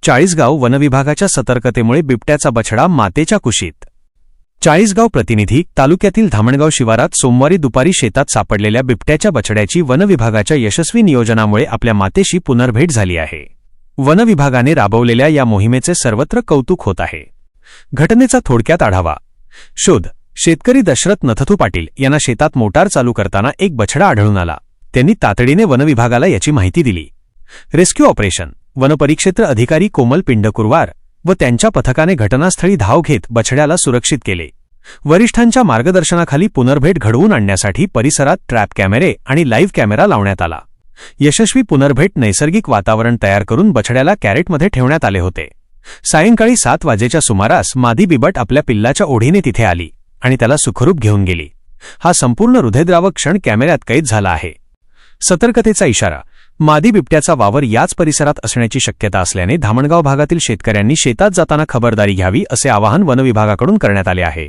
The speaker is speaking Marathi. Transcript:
चाळीसगाव वनविभागाच्या सतर्कतेमुळे बिबट्याचा बछडा मातेच्या कुशीत। चाळीसगाव प्रतिनिधी तालुक्यातील धामणगाव शिवारात सोमवारी दुपारी शेतात सापडलेल्या बिबट्याच्या बछड्याची वनविभागाच्या यशस्वी नियोजनामुळे आपल्या मातेशी पुनर्भेट झाली आहे। वनविभागाने राबवलेल्या या मोहिमेचे सर्वत्र कौतुक होत आहे। घटनेचा थोडक्यात आढावा। शोध। शेतकरी दशरथ नथथू पाटील यांना शेतात मोटार चालू करताना एक बछडा आढळून आला। त्यांनी तातडीने वनविभागाला याची माहिती दिली। Rescue operation. वनपरिक्षेत्र अधिकारी कोमल पिंडकुरवार व त्यांच्या पथकाने घटनास्थळी धाव घेत बछड्याला सुरक्षित केले। वरिष्ठांच्या मार्गदर्शनाखाली पुनर्भेट घडवून आणण्यासाठी परिसरात ट्रॅप कॅमेरे आणि लाईव्ह कॅमेरा लावण्यात आला। यशस्वी पुनर्भेट नैसर्गिक वातावरण तयार करून बछड्याला कॅरेटमध्ये ठेवण्यात आले होते। सायंकाळी 7 वाजेच्या सुमारास मादी बिबट आपल्या पिल्लाच्या ओढीने तिथे आली आणि त्याला सुखरूप घेऊन गेली। हा संपूर्ण हृदयद्रावक क्षण कॅमेऱ्यात कैद झाला आहे। सतर्कतेचा इशारा। मादी बिबट्याचा वावर याच परिसरात असण्याची शक्यता असल्याने धामणगाव भागातील शेतकऱ्यांनी शेतात जाताना खबरदारी घ्यावी असे आवाहन वनविभागाकडून करण्यात आले आहे।